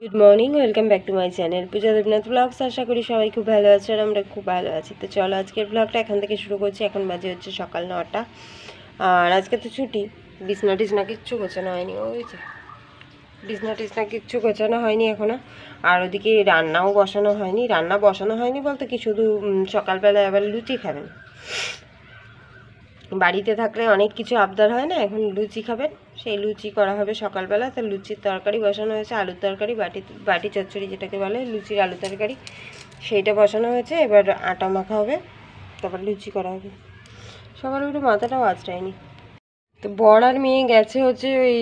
Good morning, welcome back to my channel Puja Debnath vlogs. আশা করি সবাই খুব ভালো আছে আর আমরা খুব ভালো আছি। তো চলো আজকের ব্লগটা এখান থেকে শুরু করছি। এখন বাজে হচ্ছে সকাল 9টা। আর আজকে তো ছুটি, বিছনা টিছনা কিচ্ছু গোছানো হয়নি। ওই যে বিছনা টিছনা কিচ্ছু গোছানো হয়নি এখনও। আর ওদিকে রান্নাও বসানো হয়নি। রান্না বসানো হয়নি বলতে কি, শুধু সকালবেলায় আবার লুচি খাবেন। বাড়িতে থাকলে অনেক কিছু আবদার হয় না, এখন লুচি খাবেন, সেই লুচি করা হবে সকালবেলা। তো লুচির তরকারি বসানো হয়েছে, আলুর তরকারি, বাটি চচ্চড়ি যেটাকে বলে, লুচির আলু তরকারি, সেইটা বসানো হয়েছে। এবার আটা মাখা হবে, তারপর লুচি করা হবে। সকালে উঠে মাথাটাও আঁচড়ায়নি। তো বর আর মেয়ে গেছে হচ্ছে ওই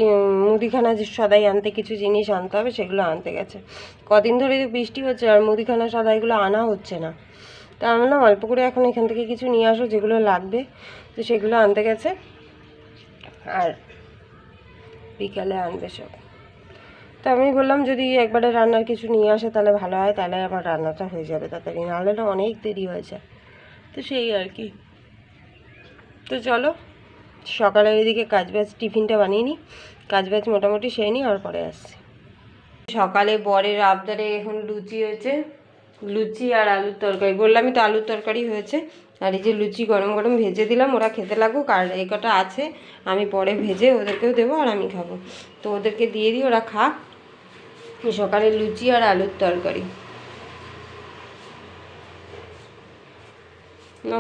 মুদিখানা যে সদাই আনতে, কিছু জিনিস আনতে হবে, সেগুলো আনতে গেছে। কদিন ধরে বৃষ্টি হচ্ছে আর মুদিখানা সদাইগুলো আনা হচ্ছে না। তা আমি বললাম অল্প করে এখন এখান থেকে কিছু নিয়ে আসো যেগুলো লাগবে। তো সেগুলো আনতে গেছে, আর বিকালে আনবে সব। তো আমি বললাম যদি একবারে রান্নার কিছু নিয়ে আসে তাহলে ভালো হয়, তাহলে আমার রান্নাটা হয়ে যাবে তাড়াতাড়ি, নাহলে না অনেক দেরি হয়ে যায়। তো সেই আর কি। তো চলো সকালের এদিকে কাজবাজ টিফিনটা বানিয়ে নিই, কাজবাজ মোটামুটি সেরে নিই, আর পরে আসছি। সকালে বরের আবদারে এখন লুচি হয়েছে, লুচি আর আলুর তরকারি। বললামই তো আলুর তরকারি হয়েছে। আর এই যে লুচি গরম গরম ভেজে দিলাম, ওরা খেতে লাগুক। আর এই কটা আছে, আমি পরে ভেজে ওদেরকেও দেবো আর আমি খাবো। তো ওদেরকে দিয়ে দিই, ওরা খাক। সকালে লুচি আর আলুর তরকারি। না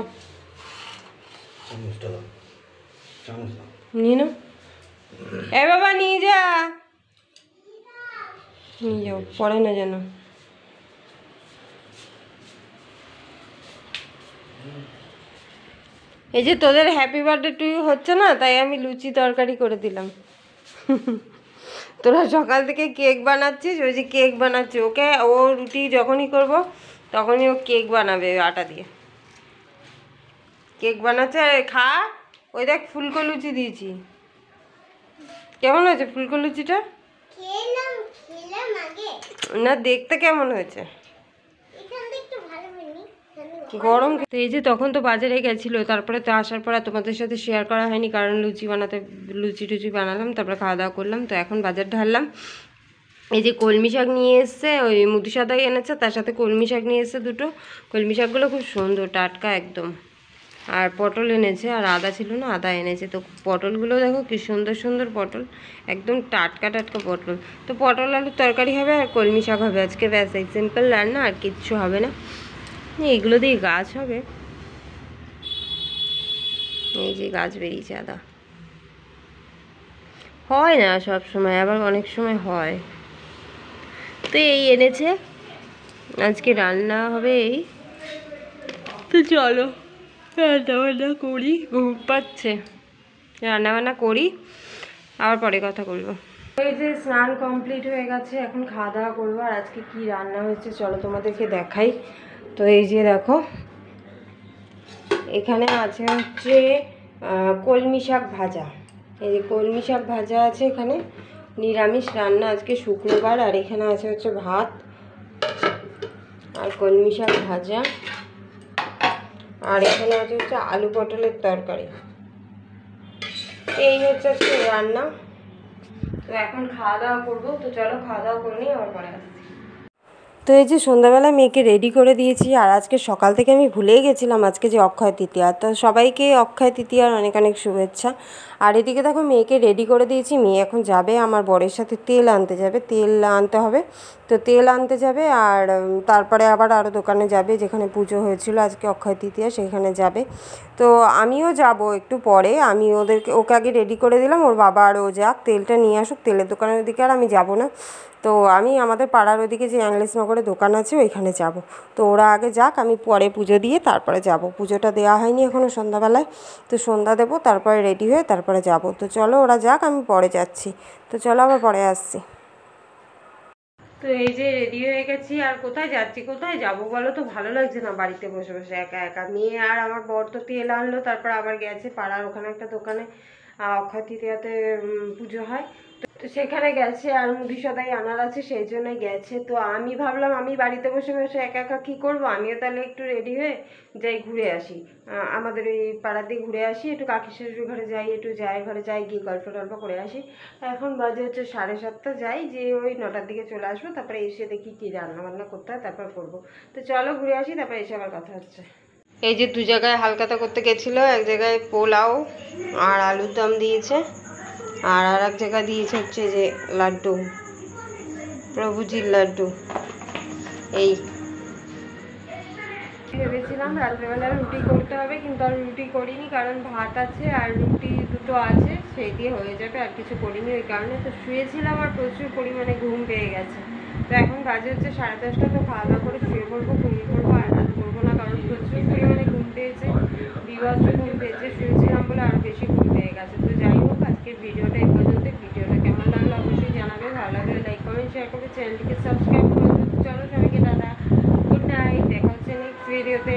নিয়ে নাও, এ বাবা নিয়ে যা, নিয়ে যাও, পড়ে না যেন। এই যে তোদের হ্যাপি বার্থডে টু ইউ হচ্ছে না, তাই আমি লুচি তরকারি করে দিলাম। তোরা সকাল থেকে কেক বানাচ্ছিস, ওই যে কেক বানাচ্ছে, ওকে ও রুটি যখনই করব তখনই ও কেক বানাবে আটা দিয়ে। কেক বানাচ্ছে, আর খা। ওই দেখ ফুলকো লুচি দিয়েছি, কেমন হয়েছে ফুলকো লুচিটা? না দেখতে কেমন হয়েছে, গরম। তো এই যে তখন তো বাজারে গেছিলো, তারপরে তো আসার পর তোমাদের সাথে শেয়ার করা হয়নি, কারণ লুচি টুচি বানালাম, তারপরে খাওয়া দাওয়া করলাম। তো এখন বাজার ঢাললাম। এই যে কলমি শাক নিয়ে এসছে, ওই মুদি সাদাই এনেছে, তার সাথে কলমি শাক নিয়ে এসছে দুটো। কলমি শাকগুলো খুব সুন্দর, টাটকা একদম। আর পটল এনেছে, আর আদা ছিল না, আদা এনেছে। তো পটলগুলো দেখো কি সুন্দর সুন্দর পটল, একদম টাটকা টাটকা পটল। তো পটল আলুর তরকারি হবে আর কলমি শাক হবে আজকে, ব্যাস। এই সিম্পল রান্না, আর কিচ্ছু হবে না। এইগুলো দিয়ে গাছ হবে, এই যে গাছ বেরিয়েছে আদা। হয় না সব সময়, আবার অনেক সময় হয়। তো এই এনেছে, আজকে রান্না হবে এই। তো চলো রান্নাবান্না করি, ঘুম পাচ্ছে, রান্নাবান্না করি, আবার পরে কথা বলবো। এই যে স্নান কমপ্লিট হয়ে গেছে, এখন খাওয়া দাওয়া করবো। আর আজকে কি রান্না হয়েছে চলো তোমাদেরকে দেখাই। তো এই যে দেখো, এখানে আছে হচ্ছে কলমি শাক ভাজা। এই যে কলমি শাক ভাজা আছে এখানে, নিরামিষ রান্না আজকে শুক্রবার। আর এখানে আছে হচ্ছে ভাত আর কলমি শাক ভাজা। আর এখানে আছে হচ্ছে আলু পটলের তরকারি। এই হচ্ছে আজকে রান্না। তো এখন খাওয়া দাওয়া করবো। তো চলো খাওয়া দাওয়া করে নিই, আবার পরে আসছি। তো এই যে সন্ধ্যাবেলা মেয়েকে রেডি করে দিয়েছি। আর আজকে সকাল থেকে আমি ভুলেই গেছিলাম আজকে যে অক্ষয় তৃতীয়া। তো সবাইকে অক্ষয় তৃতীয়ার অনেক অনেক শুভেচ্ছা। আর এদিকে দেখো মেয়েকে রেডি করে দিয়েছি, মেয়ে এখন যাবে আমার বরের সাথে তেল আনতে যাবে, তেল আনতে হবে। তো তেল আনতে যাবে, আর তারপরে আবার আরও দোকানে যাবে যেখানে পুজো হয়েছিল আজকে অক্ষয় তৃতীয়া, সেখানে যাবে। তো আমিও যাব একটু পরে, আমি ওকে আগে রেডি করে দিলাম, ওর বাবা আর ও যাক, তেলটা নিয়ে আসুক, তেলের দোকানের দিকে আর আমি যাব না। তো আমি আমাদের পাড়ার ওদিকে যে ইংলিশনগরে দোকান আছে ওইখানে যাব। তো ওরা আগে যাক, আমি পরে পুজো দিয়ে তারপরে যাব। পুজোটা দেওয়া হয়নি এখনও সন্ধ্যাবেলায়, তো সন্ধ্যা দেবো, তারপরে রেডি হয়ে তারপরে যাব। তো চলো ওরা যাক, আমি পরে যাচ্ছি। তো চলো আবার পরে আসছি। তো এই যে রেডি হয়ে গেছি, আর কোথায় যাচ্ছি, কোথায় যাব বলো তো? ভালো লাগছে না বাড়িতে বসে বসে একা একা। মেয়ে আর আমার বর তো তেল আনলো, তারপর আবার গেছে পাড়ার ওখানে একটা দোকানে, অক্ষয় তৃতীয়াতে পুজো হয়। তো সেখানে গেছে আর মুদি সদাই আনার আছে, সেই জন্য গেছে। তো আমি ভাবলাম আমি বাড়িতে বসে বসে একা একা কী করবো, আমিও তাহলে একটু রেডি হয়ে যাই, ঘুরে আসি, আমাদের এই পাড়াতে ঘুরে আসি, একটু কাকি শাশুড়ির ঘরে যাই, একটু জায়ের ঘরে যাই, গিয়ে গল্প টল্প করে আসি। এখন বাজে হচ্ছে 7:30, যাই, যে ওই 9টার দিকে চলে আসবো, তারপরে এসে দেখি কী রান্না বান্না করতে হয়, তারপর করবো। তো চলো ঘুরে আসি, তারপরে এসে আবার কথা হচ্ছে। এই যে 2 জায়গায় হালকাতা করতে গেছিলো, এক জায়গায় পোলাও আর আলুর দম দিয়েছে, আর এক জায়গায় দিয়েছে হচ্ছে যে লাড্ডু, প্রভুজির লাড্ডু। এই ভেবেছিলাম রাত্রেবেলা রুটি করতে হবে, কিন্তু আর রুটি করিনি, কারণ ভাত আছে আর রুটি দুটো আছে, সেই দিয়ে হয়ে যাবে, আর কিছু করিনি ওই কারণে। তো শুয়েছিলাম আর প্রচুর পরিমাণে ঘুম পেয়ে গেছে। তো এখন বাজে হচ্ছে 10:30, তো খাওয়া দাওয়া করে শুয়ে পড়বো, ঘুমিয়ে পড়বো, আর রাত করবো না, কারণ প্রচুর পরিমাণে ঘুম পেয়েছে, বিভৎস ঘুম পেয়েছে, শুয়েছিলাম বলে আরও বেশি ঘুম পেয়ে গেছে। তো যাই হোক, আজকের ভিডিওটা এই পর্যন্ত। ভিডিওটা কেমন লাগলো অবশ্যই জানাবে, ভালো লাগলে লাইক কমেন্ট শেয়ার করবে, চ্যানেলটিকে সাবস্ক্রাইব করে। চলো সবাইকে টাটা, গুড নাইট, দেখা হচ্ছে নেক্সট ভিডিওতে।